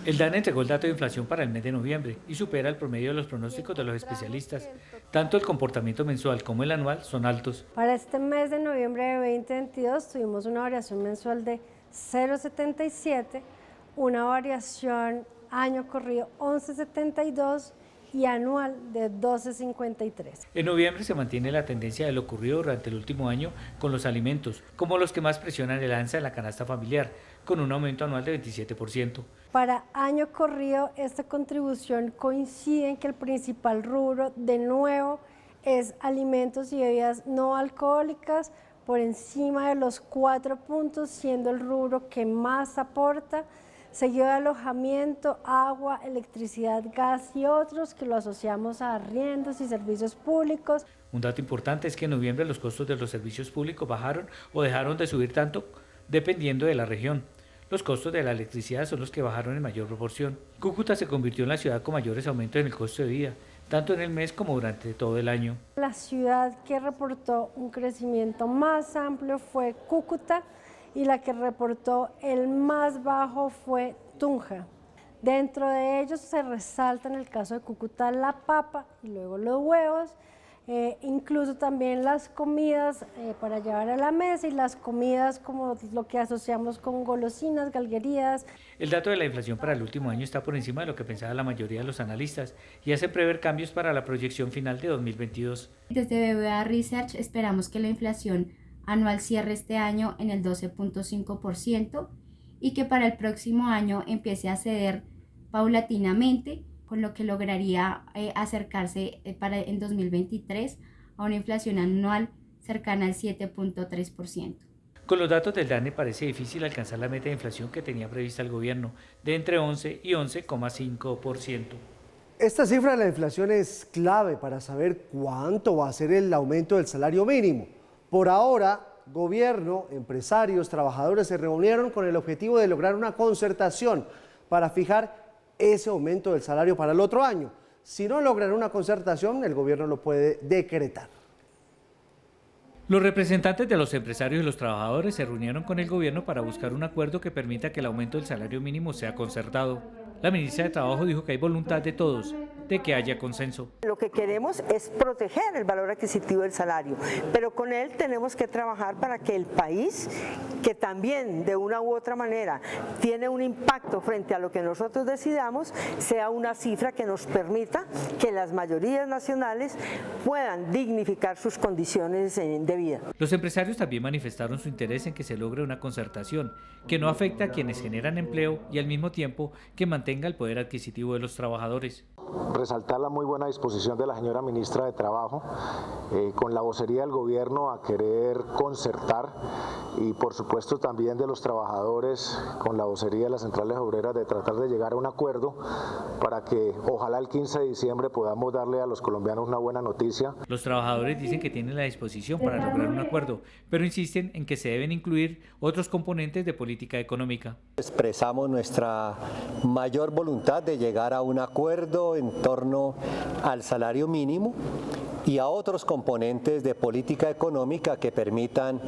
El DANE entregó el dato de inflación para el mes de noviembre y supera el promedio de los y pronósticos de los encontramos especialistas. que el total Tanto el comportamiento mensual como el anual son altos. para este mes de noviembre de 2022 tuvimos una variación mensual de 0,77, una variación año corrido 11,72 y anual de 12,53. En noviembre se mantiene la tendencia de lo ocurrido durante el último año con los alimentos, como los que más presionan el alza en la canasta familiar, con un aumento anual de 27%. Para año corrido, esta contribución coincide en que el principal rubro, de nuevo, es alimentos y bebidas no alcohólicas, por encima de los 4 puntos, siendo el rubro que más aporta, seguido de alojamiento, agua, electricidad, gas y otros que lo asociamos a arriendos y servicios públicos. Un dato importante es que en noviembre los costos de los servicios públicos bajaron o dejaron de subir tanto dependiendo de la región. Los costos de la electricidad son los que bajaron en mayor proporción. Cúcuta se convirtió en la ciudad con mayores aumentos en el costo de vida, tanto en el mes como durante todo el año. La ciudad que reportó un crecimiento más amplio fue Cúcuta y la que reportó el más bajo fue Tunja. Dentro de ellos se resalta en el caso de Cúcuta la papa y luego los huevos, incluso también las comidas para llevar a la mesa y las comidas como lo que asociamos con golosinas, galguerías. El dato de la inflación para el último año está por encima de lo que pensaba la mayoría de los analistas y hace prever cambios para la proyección final de 2022. Desde BBVA Research esperamos que la inflación anual cierre este año en el 12,5% y que para el próximo año empiece a ceder paulatinamente, con lo que lograría acercarse en 2023 a una inflación anual cercana al 7,3%. Con los datos del DANE parece difícil alcanzar la meta de inflación que tenía prevista el gobierno, de entre 11 y 11,5%. Esta cifra de la inflación es clave para saber cuánto va a ser el aumento del salario mínimo. Por ahora, gobierno, empresarios, trabajadores se reunieron con el objetivo de lograr una concertación para fijar ese aumento del salario para el otro año. Si no logran una concertación, el gobierno lo puede decretar. Los representantes de los empresarios y los trabajadores se reunieron con el gobierno para buscar un acuerdo que permita que el aumento del salario mínimo sea concertado. La ministra de Trabajo dijo que hay voluntad de todos, de que haya consenso. Lo que queremos es proteger el valor adquisitivo del salario, pero con él tenemos que trabajar para que el país, que también de una u otra manera tiene un impacto frente a lo que nosotros decidamos, sea una cifra que nos permita que las mayorías nacionales puedan dignificar sus condiciones de vida. Los empresarios también manifestaron su interés en que se logre una concertación que no afecte a quienes generan empleo y al mismo tiempo que mantenga el poder adquisitivo de los trabajadores. Resaltar la muy buena disposición de la señora ministra de Trabajo con la vocería del gobierno a querer concertar y por supuesto también de los trabajadores con la vocería de las centrales obreras de tratar de llegar a un acuerdo para que ojalá el 15 de diciembre podamos darle a los colombianos una buena noticia. Los trabajadores dicen que tienen la disposición para lograr un acuerdo, pero insisten en que se deben incluir otros componentes de política económica. Expresamos nuestra mayor voluntad de llegar a un acuerdo en torno al salario mínimo y a otros componentes de política económica que permitan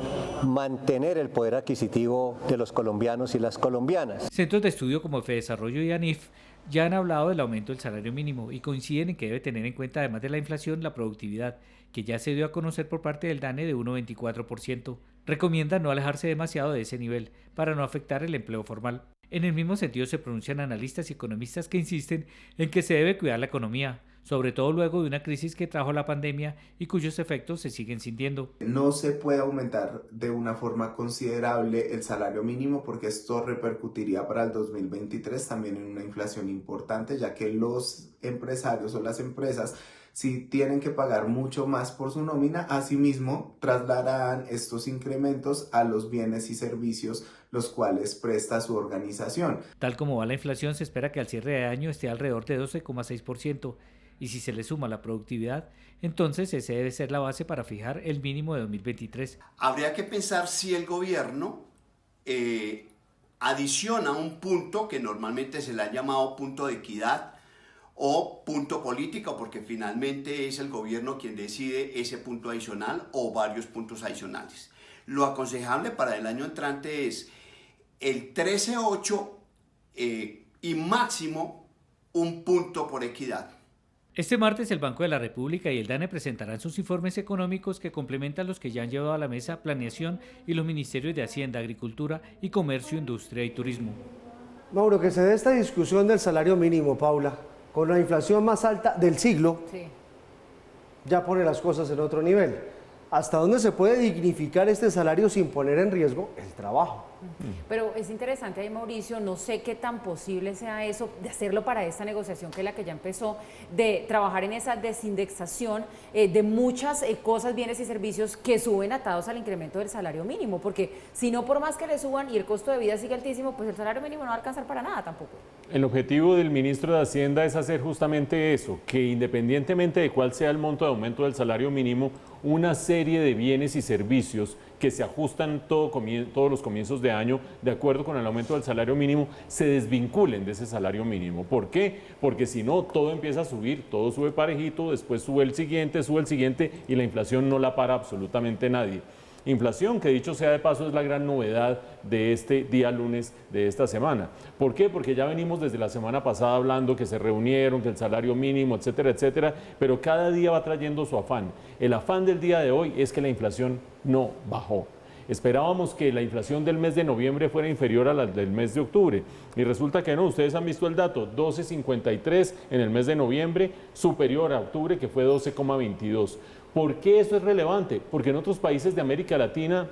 mantener el poder adquisitivo de los colombianos y las colombianas. Centros de estudio como FEDesarrollo y ANIF ya han hablado del aumento del salario mínimo y coinciden en que debe tener en cuenta, además de la inflación, la productividad, que ya se dio a conocer por parte del DANE de 1,24%. Recomiendan no alejarse demasiado de ese nivel para no afectar el empleo formal. En el mismo sentido se pronuncian analistas y economistas que insisten en que se debe cuidar la economía, sobre todo luego de una crisis que trajo la pandemia y cuyos efectos se siguen sintiendo. No se puede aumentar de una forma considerable el salario mínimo porque esto repercutiría para el 2023 también en una inflación importante, ya que los empresarios o las empresas si tienen que pagar mucho más por su nómina, asimismo trasladarán estos incrementos a los bienes y servicios los cuales presta su organización. Tal como va la inflación, se espera que al cierre de año esté alrededor de 12,6%. Y si se le suma la productividad, entonces ese debe ser la base para fijar el mínimo de 2023. Habría que pensar si el gobierno adiciona un punto que normalmente se le ha llamado punto de equidad o punto político, porque finalmente es el gobierno quien decide ese punto adicional o varios puntos adicionales. Lo aconsejable para el año entrante es el 13,8 y máximo 1 punto por equidad. Este martes el Banco de la República y el DANE presentarán sus informes económicos que complementan los que ya han llevado a la mesa Planeación y los ministerios de Hacienda, Agricultura y Comercio, Industria y Turismo. Mauro, que se dé esta discusión del salario mínimo, Paula, con la inflación más alta del siglo, Sí. ya pone las cosas en otro nivel. ¿Hasta dónde se puede dignificar este salario sin poner en riesgo el trabajo? Pero es interesante ahí, Mauricio, no sé qué tan posible sea eso, de hacerlo para esta negociación que es la que ya empezó, de trabajar en esa desindexación de muchas cosas, bienes y servicios que suben atados al incremento del salario mínimo, porque si no, por más que le suban y el costo de vida sigue altísimo, pues el salario mínimo no va a alcanzar para nada tampoco. El objetivo del ministro de Hacienda es hacer justamente eso, que independientemente de cuál sea el monto de aumento del salario mínimo, una serie de bienes y servicios que se ajustan todos los comienzos de año de acuerdo con el aumento del salario mínimo se desvinculen de ese salario mínimo. ¿Por qué? Porque si no, todo empieza a subir, todo sube parejito, después sube el siguiente y la inflación no la para absolutamente nadie. Inflación que, dicho sea de paso, es la gran novedad de este día lunes de esta semana. ¿Por qué? Porque ya venimos desde la semana pasada hablando que se reunieron, que el salario mínimo, etcétera, etcétera, pero cada día va trayendo su afán. El afán del día de hoy es que la inflación no bajó. Esperábamos que la inflación del mes de noviembre fuera inferior a la del mes de octubre y resulta que no. Ustedes han visto el dato, 12,53 en el mes de noviembre, superior a octubre que fue 12,22. ¿Por qué eso es relevante? Porque en otros países de América Latina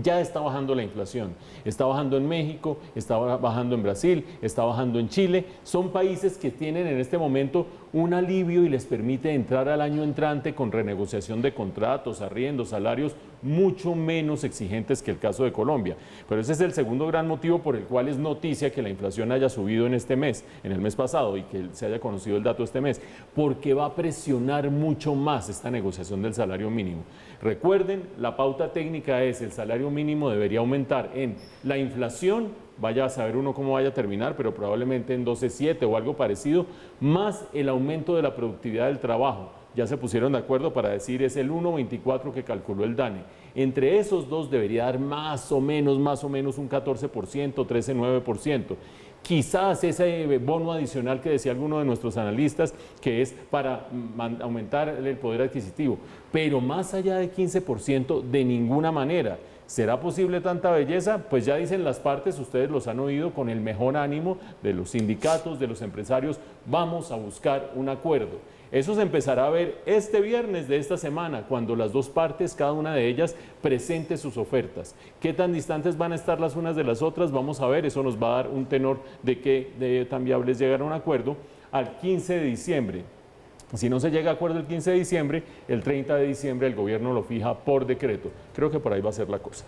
ya está bajando la inflación. Está bajando en México, está bajando en Brasil, está bajando en Chile. Son países que tienen en este momento un alivio y les permite entrar al año entrante con renegociación de contratos, arriendos, salarios mucho menos exigentes que el caso de Colombia. Pero ese es el segundo gran motivo por el cual es noticia que la inflación haya subido en este mes, en el mes pasado, y que se haya conocido el dato este mes, porque va a presionar mucho más esta negociación del salario mínimo. Recuerden, la pauta técnica es el salario mínimo debería aumentar en la inflación, vaya a saber uno cómo vaya a terminar, pero probablemente en 12,7 o algo parecido, más el aumento de la productividad del trabajo. Ya se pusieron de acuerdo para decir es el 1,24 que calculó el DANE. Entre esos dos debería dar más o menos un 14%, 13,9%. Quizás ese bono adicional que decía alguno de nuestros analistas, que es para aumentar el poder adquisitivo, pero más allá de 15%, de ninguna manera. ¿Será posible tanta belleza? Pues ya dicen las partes, ustedes los han oído, con el mejor ánimo de los sindicatos, de los empresarios, vamos a buscar un acuerdo. Eso se empezará a ver este viernes de esta semana, cuando las dos partes, cada una de ellas, presente sus ofertas. ¿Qué tan distantes van a estar las unas de las otras? Vamos a ver, eso nos va a dar un tenor de qué tan viable es llegar a un acuerdo al 15 de diciembre. Si no se llega a acuerdo el 15 de diciembre, el 30 de diciembre el gobierno lo fija por decreto. Creo que por ahí va a ser la cosa.